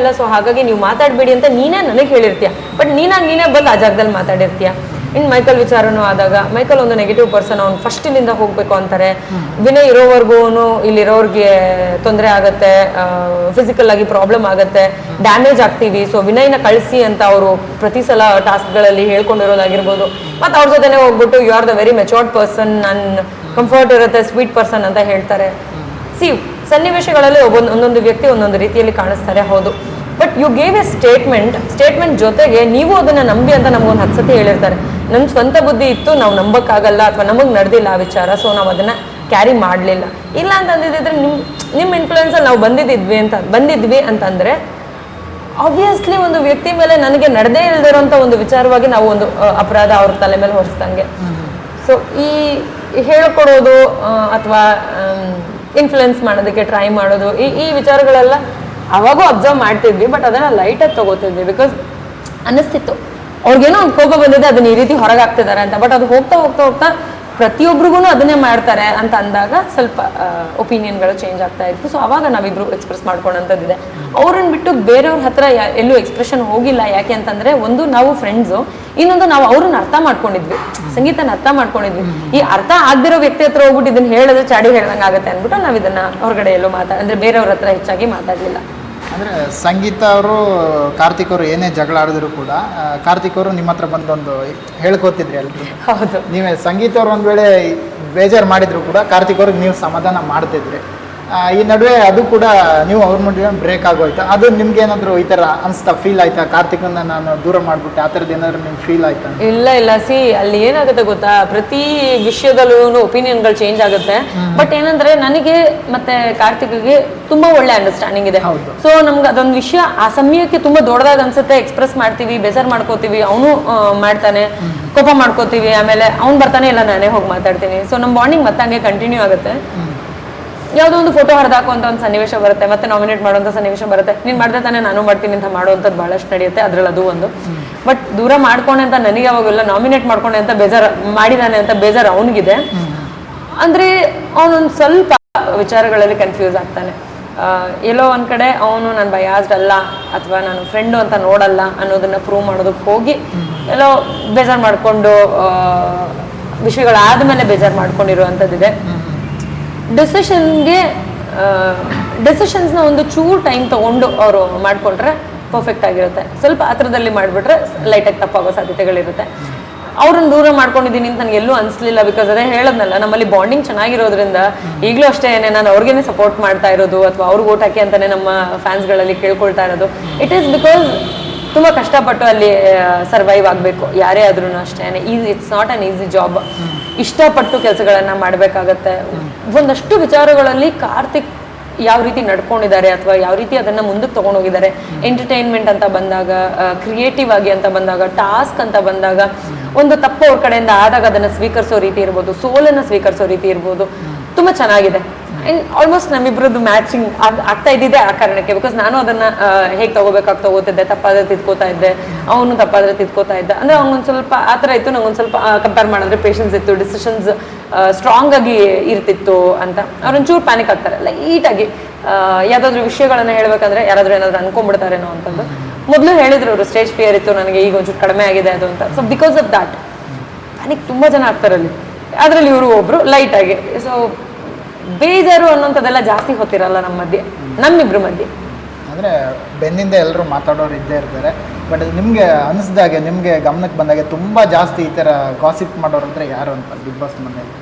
ಇಲ್ಲ, ಸೊ ಹಾಗಾಗಿ ನೀವು ಮಾತಾಡಬೇಡಿ ಅಂತ ನೀನೇ ನನಗೆ ಹೇಳಿರ್ತೀಯ. ಬಟ್ ನೀನೇ ಬಂದು ಆ ಜಾಗದಲ್ಲಿ ಮಾತಾಡಿರ್ತೀಯ. ಇನ್ನು ಮೈಕಲ್ ವಿಚಾರನೂ ಆದಾಗ, ಮೈಕಲ್ ಒಂದು ನೆಗೆಟಿವ್ ಪರ್ಸನ್, ಅವ್ನು ಫಸ್ಟ್ ಇಲ್ಲಿಂದ ಹೋಗ್ಬೇಕು ಅಂತಾರೆ. ವಿನಯ್ ಇರೋವರೆಗೂ ಇಲ್ಲಿರೋರ್ಗೆ ತೊಂದರೆ ಆಗುತ್ತೆ, ಫಿಸಿಕಲ್ ಆಗಿ ಪ್ರಾಬ್ಲಮ್ ಆಗುತ್ತೆ, ಡ್ಯಾಮೇಜ್ ಆಗ್ತೀವಿ. ಸೊ ವಿನಯ್ನ ಕಳಿಸಿ ಅಂತ ಅವರು ಪ್ರತಿ ಸಲ ಟಾಸ್ಕ್ಗಳಲ್ಲಿ ಹೇಳ್ಕೊಂಡಿರೋದಾಗಿರ್ಬೋದು. ಮತ್ತು ಅವ್ರ ಜೊತೆನೆ ಹೋಗ್ಬಿಟ್ಟು you are the very matured person, ನನ್ನ ಕಂಫರ್ಟ್ ಇರುತ್ತೆ, ಸ್ವೀಟ್ ಪರ್ಸನ್ ಅಂತ ಹೇಳ್ತಾರೆ. ಸನ್ನಿವೇಶಗಳಲ್ಲಿ ಒಂದೊಂದು ವ್ಯಕ್ತಿ ಒಂದೊಂದು ರೀತಿಯಲ್ಲಿ ಕಾಣಿಸ್ತಾರೆ, ಹೌದು. But you gave a statement ಜೊತೆಗೆ ನೀವು ಅದನ್ನ ನಂಬಿ ಅಂತ ನಮ್ಗೊಂದು 10 ಸತಿ ಹೇಳಿರ್ತಾರೆ. ನನ್ನ ಸ್ವಂತ ಬುದ್ಧಿ ಇತ್ತು, ನಾವು ನಂಬಕ್ಕಾಗಲ್ಲ ಅಥವಾ ನಮಗೆ ನಡೆದಿಲ್ಲ ಆ ವಿಚಾರ, ಸೊ ನಾವು ಅದನ್ನ ಕ್ಯಾರಿ ಮಾಡಲಿಲ್ಲ. ಇಲ್ಲ ಅಂತಂದಿದ್ರೆ ನಿಮ್ಮ ಇನ್ಫ್ಲೂಯೆನ್ಸಲ್ಲಿ ನಾವು ಬಂದಿದ್ವಿ ಅಂತಂದ್ರೆ ಆಬ್ವಿಯಸ್ಲಿ ಒಂದು ವ್ಯಕ್ತಿ ಮೇಲೆ ನನಗೆ ನಡೆದೇ ಇಲ್ದಿರೋಂಥ ಒಂದು ವಿಚಾರವಾಗಿ ನಾವು ಒಂದು ಅಪರಾಧ ಅವ್ರ ತಲೆ ಮೇಲೆ ಹೊರಿಸ್ದಂಗೆ. ಸೊ ಈ ಹೇಳ್ಕೊಡೋದು ಅಥವಾ ಇನ್ಫ್ಲುಯೆನ್ಸ್ ಮಾಡೋದಕ್ಕೆ ಟ್ರೈ ಮಾಡೋದು, ಈ ವಿಚಾರಗಳೆಲ್ಲ ಅವಾಗೂ ಅಬ್ಸರ್ವ್ ಮಾಡ್ತಿದ್ವಿ. ಬಟ್ ಅದನ್ನ ಲೈಟಾಗಿ ತಗೋತಿದ್ವಿ. ಬಿಕಾಸ್ ಅನ್ನಿಸ್ತಿತ್ತು ಅವ್ರಿಗೇನೋ ಒಂದು ಕೋಪ ಬಂದಿದೆ, ಅದನ್ನ ಈ ರೀತಿ ಹೊರಗಾಗ್ತಿದ್ದಾರೆ ಅಂತ. ಬಟ್ ಅದು ಹೋಗ್ತಾ ಪ್ರತಿಯೊಬ್ಬರಿಗೂ ಅದನ್ನೇ ಮಾಡ್ತಾರೆ ಅಂತ ಅಂದಾಗ ಸ್ವಲ್ಪ ಒಪಿನಿಯನ್ಗಳು ಚೇಂಜ್ ಆಗ್ತಾ ಇತ್ತು. ಸೊ ಅವಾಗ ನಾವಿಬ್ರು ಎಕ್ಸ್ಪ್ರೆಸ್ ಮಾಡ್ಕೊಂಡಂಥದ್ದಿದೆ. ಅವ್ರನ್ನ ಬಿಟ್ಟು ಬೇರೆಯವ್ರ ಹತ್ರ ಎಲ್ಲೂ ಎಕ್ಸ್ಪ್ರೆಷನ್ ಹೋಗಿಲ್ಲ. ಯಾಕೆ ಅಂತಂದ್ರೆ, ಒಂದು ನಾವು ಫ್ರೆಂಡ್ಸು, ಇನ್ನೊಂದು ನಾವು ಅವ್ರನ್ನ ಅರ್ಥ ಮಾಡ್ಕೊಂಡಿದ್ವಿ, ಸಂಗೀತನ ಅರ್ಥ ಮಾಡ್ಕೊಂಡಿದ್ವಿ. ಈ ಅರ್ಥ ಆಗದಿರೋ ವ್ಯಕ್ತಿ ಹತ್ರ ಹೋಗ್ಬಿಟ್ಟು ಇದನ್ನ ಹೇಳಿದ್ರೆ ಚಾಡಿ ಹೇಳ್ದಂಗೆ ಆಗುತ್ತೆ ಅಂದ್ಬಿಟ್ಟು ನಾವು ಇದನ್ನ ಹೊರಗಡೆ ಎಲ್ಲೋ ಅಂದ್ರೆ ಬೇರೆಯವ್ರ ಹತ್ರ ಹೆಚ್ಚಾಗಿ ಮಾತಾಡಲಿಲ್ಲ. ಅಂದರೆ ಸಂಗೀತ ಅವರು ಕಾರ್ತಿಕ್ ಅವರು ಏನೇ ಜಗಳ ಆಡಿದ್ರು ಕೂಡ ಕಾರ್ತಿಕ್ ಅವರು ನಿಮ್ಮ ಹತ್ರ ಬಂದೊಂದು ಹೇಳ್ಕೊತಿದ್ರಿ ಅಲ್ರಿ? ಹೌದು. ನೀವೇ ಸಂಗೀತ ಅವ್ರು ಒಂದು ವೇಳೆ ಬೇಜಾರು ಮಾಡಿದ್ರು ಕೂಡ ಕಾರ್ತಿಕ್ ಅವ್ರಿಗೆ ನೀವು ಸಮಾಧಾನ ಮಾಡ್ತಿದ್ರಿ. ಈ ನಡುವೆ ಅದು ಕೂಡ ನೀವು ಅವ್ರ ಮಧ್ಯೆ ಬ್ರೇಕ್ ಆಗೋಯ್ತಾ? ಅದು ನಿಮ್ಗೆ ಏನಾದ್ರು ಈ ತರ ಅನ್ಸ್ತಾ, ಫೀಲ್ ಆಯ್ತಾ? ಕಾರ್ತಿಕ್ನ ನಾನು ದೂರ ಮಾಡ್ಬಿಟ್ಟೆ, ಆ ಥರದ್ದು ಏನಾದ್ರು ನಿಮ್ಗೆ ಫೀಲ್ ಆಯ್ತಾ? ಇಲ್ಲ, ಅಲ್ಲಿ ಏನಾಗುತ್ತೆ ಗೊತ್ತಾ, ಪ್ರತಿ ವಿಷಯದಲ್ಲೂ ಒಪಿನಿಯನ್ಗಳು ಚೇಂಜ್ ಆಗುತ್ತೆ. ಬಟ್ ಏನಂದ್ರೆ, ನನಗೆ ಮತ್ತೆ ಕಾರ್ತಿಕ್ಗೆ ತುಂಬಾ ಒಳ್ಳೆ ಅಂಡರ್ಸ್ಟ್ಯಾಂಡಿಂಗ್ ಇದೆ. ಸೊ ನಮ್ಗೆ ಅದೊಂದು ವಿಷಯ ಆ ಸಮಯಕ್ಕೆ ತುಂಬಾ ದೊಡ್ಡದಾಗ ಅನ್ಸುತ್ತೆ, ಎಕ್ಸ್ಪ್ರೆಸ್ ಮಾಡ್ತೀವಿ, ಬೇಜಾರ್ ಮಾಡ್ಕೋತೀವಿ, ಅವನು ಮಾಡ್ತಾನೆ, ಕೋಪ ಮಾಡ್ಕೋತೀವಿ, ಆಮೇಲೆ ಅವ್ನು ಬರ್ತಾನೆ, ಇಲ್ಲ ನಾನೇ ಹೋಗಿ ಮಾತಾಡ್ತೀನಿ. ಸೊ ನಮ್ಮ ಬಾಂಡಿಂಗ್ ಮತ್ತೆ ಹಂಗೆ ಕಂಟಿನ್ಯೂ ಆಗುತ್ತೆ. ಯಾವುದೋ ಒಂದು ಫೋಟೋ ಹರಿದಾಕುವಂತ ಒಂದು ಸನ್ನಿವೇಶ ಬರುತ್ತೆ, ಮತ್ತೆ ನಾಮಿನೇಟ್ ಮಾಡುವಂಥ ಸನ್ನಿವೇಶ ಬರುತ್ತೆ. ನೀನು ಮಾಡಿದ್ರೆ ತಾನೇ ನಾನು ಮಾಡ್ತೀನಿ ಅಂತ ಮಾಡುವಂಥದ್ದು ಬಹಳಷ್ಟು ನಡೆಯುತ್ತೆ, ಅದ್ರಲ್ಲಿ ಅದು ಒಂದು. ಬಟ್ ದೂರ ಮಾಡ್ಕೊಂಡೆ ಅಂತ ನನಗೆ ಅವಾಗೆಲ್ಲ, ನಾಮಿನೇಟ್ ಮಾಡ್ಕೊಂಡೆ ಅಂತ ಬೇಜಾರು ಮಾಡಿದಾನೆ ಅಂತ ಬೇಜಾರು ಅವನಿಗಿದೆ. ಅಂದರೆ ಅವನೊಂದು ಸ್ವಲ್ಪ ವಿಚಾರಗಳಲ್ಲಿ ಕನ್ಫ್ಯೂಸ್ ಆಗ್ತಾನೆ. ಎಲ್ಲೋ ಒಂದು ಕಡೆ ಅವನು ನಾನು ಬಯಾಸ್ಡ್ ಅಲ್ಲ ಅಥವಾ ನಾನು ಫ್ರೆಂಡು ಅಂತ ನೋಡಲ್ಲ ಅನ್ನೋದನ್ನ ಪ್ರೂವ್ ಮಾಡೋದಕ್ಕೆ ಹೋಗಿ ಎಲ್ಲೋ ಬೇಜಾರು ಮಾಡಿಕೊಂಡು ವಿಷಯಗಳಾದ್ಮೇಲೆ ಬೇಜಾರು ಮಾಡ್ಕೊಂಡಿರುವಂಥದ್ದಿದೆ. ಡೆಸಿಷನ್ಸ್ನ ಒಂದು ಚೂರು ಟೈಮ್ ತಗೊಂಡು ಅವರು ಮಾಡ್ಕೊಂಡ್ರೆ ಪರ್ಫೆಕ್ಟ್ ಆಗಿರುತ್ತೆ. ಸ್ವಲ್ಪ ಹತ್ರದಲ್ಲಿ ಮಾಡಿಬಿಟ್ರೆ ಲೈಟಾಗಿ ತಪ್ಪಾಗೋ ಸಾಧ್ಯತೆಗಳಿರುತ್ತೆ. ಅವ್ರನ್ನ ದೂರ ಮಾಡ್ಕೊಂಡಿದ್ದೀನಿ ಅಂತ ನನಗೆ ಎಲ್ಲೂ ಅನಿಸ್ಲಿಲ್ಲ. ಬಿಕಾಸ್ ಅದೇ ಹೇಳದ್ನಲ್ಲ, ನಮ್ಮಲ್ಲಿ ಬಾಂಡಿಂಗ್ ಚೆನ್ನಾಗಿರೋದ್ರಿಂದ ಈಗಲೂ ಅಷ್ಟೇ ನಾನು ಅವ್ರಿಗೇನೆ ಸಪೋರ್ಟ್ ಮಾಡ್ತಾ ಇರೋದು ಅಥವಾ ಅವ್ರಿಗೆ ಓಟ್ ಹಾಕಿ ಅಂತಾನೆ ನಮ್ಮ ಫ್ಯಾನ್ಸ್ಗಳಲ್ಲಿ ಕೇಳ್ಕೊಳ್ತಾ ಇರೋದು. ಇಟ್ ಈಸ್ ಬಿಕಾಸ್ ತುಂಬ ಕಷ್ಟಪಟ್ಟು ಅಲ್ಲಿ ಸರ್ವೈವ್ ಆಗಬೇಕು, ಯಾರೇ ಆದ್ರೂ ಅಷ್ಟೇ. It's not an easy job. ಇಷ್ಟಪಟ್ಟು ಕೆಲಸಗಳನ್ನ ಮಾಡಬೇಕಾಗತ್ತೆ. ಒಂದಷ್ಟು ವಿಚಾರಗಳಲ್ಲಿ ಕಾರ್ತಿಕ್ ಯಾವ ರೀತಿ ನಡ್ಕೊಂಡಿದ್ದಾರೆ ಅಥವಾ ಯಾವ ರೀತಿ ಅದನ್ನ ಮುಂದಕ್ಕೆ ತಗೊಂಡೋಗಿದ್ದಾರೆ, ಎಂಟರ್ಟೈನ್ಮೆಂಟ್ ಅಂತ ಬಂದಾಗ, ಕ್ರಿಯೇಟಿವ್ ಆಗಿ ಅಂತ ಬಂದಾಗ, ಟಾಸ್ಕ್ ಅಂತ ಬಂದಾಗ, ಒಂದು ತಪ್ಪು ಅವ್ರ ಕಡೆಯಿಂದ ಆದಾಗ ಅದನ್ನ ಸ್ವೀಕರಿಸೋ ರೀತಿ ಇರ್ಬೋದು, ಸೋಲನ್ನ ಸ್ವೀಕರಿಸೋ ರೀತಿ ಇರ್ಬೋದು, ತುಂಬಾ ಚೆನ್ನಾಗಿದೆ. ಆಲ್ಮೋಸ್ಟ್ ನಮ್ಮಿಬ್ರದ್ದು ಮ್ಯಾಚಿಂಗ್ ಆಗ್ತಾ ಇದ್ದಿದೆ ಆ ಕಾರಣಕ್ಕೆ. ಬಿಕಾಸ್ ನಾನು ಅದನ್ನ ಹೇಗೆ ತಗೋಬೇಕಾಗ್ತಾ ತಗೋತಿದ್ದೆ, ತಪ್ಪಾದ್ರೆ ತಿದ್ಕೋತಾ ಇದ್ದೆ, ಅವನು ತಪ್ಪಾದ್ರೆ ತಿದ್ಕೋತಾ ಇದ್ದ. ಅಂದ್ರೆ ಅವ್ನೊಂದು ಸ್ವಲ್ಪ ಆ ಥರ ಇತ್ತು, ನಂಗೊಂದು ಸ್ವಲ್ಪ ಕಂಪೇರ್ ಮಾಡಿದ್ರೆ ಪೇಷನ್ಸ್ ಇತ್ತು, ಡಿಸಿಷನ್ಸ್ ಸ್ಟ್ರಾಂಗ್ ಆಗಿ ಇರ್ತಿತ್ತು ಅಂತ. ಅವ್ರೊಂಚೂರು ಪ್ಯಾನಿಕ್ ಆಗ್ತಾರೆ ಲೈಟಾಗಿ. ಯಾವುದಾದ್ರೂ ವಿಷಯಗಳನ್ನ ಹೇಳ್ಬೇಕಂದ್ರೆ ಯಾರಾದ್ರೂ ಏನಾದ್ರು ಅನ್ಕೊಂಡ್ಬಿಡ್ತಾರೇನೋ ಅಂತಂದು ಮೊದಲು ಹೇಳಿದ್ರು ಅವರು, ಸ್ಟೇಜ್ ಫಿಯರ್ ಇತ್ತು ನನಗೆ, ಈಗ ಒಂಚೂರು ಕಡಿಮೆ ಆಗಿದೆ ಅದು ಅಂತ. So because of that panic ತುಂಬಾ ಜನ ಆಗ್ತಾರಲ್ಲಿ, ಅದರಲ್ಲಿ ಇವರು ಒಬ್ರು ಲೈಟ್ ಆಗಿ. ಸೊ ಬೇಜಾರು ಅನ್ನೋಂಥದ್ದೆಲ್ಲ ಜಾಸ್ತಿ ಹೊತ್ತಿರಲ್ಲ ನಮ್ಮಿಬ್ರು ಮಧ್ಯೆ. ಅಂದರೆ ಬೆನ್ನಿಂದ ಎಲ್ಲರೂ ಮಾತಾಡೋರು ಇದ್ದೇ ಇರ್ತಾರೆ. ಬಟ್ ನಿಮಗೆ ಅನಿಸ್ದಾಗೆ, ನಿಮಗೆ ಗಮನಕ್ಕೆ ಬಂದಾಗೆ ತುಂಬ ಜಾಸ್ತಿ ಈ ಥರ ಗಾಸಿಪ್ ಮಾಡೋರು ಅಂದರೆ ಯಾರು ಅಂತ ಬಿಗ್ ಬಾಸ್ ಮನೆಯಲ್ಲಿ?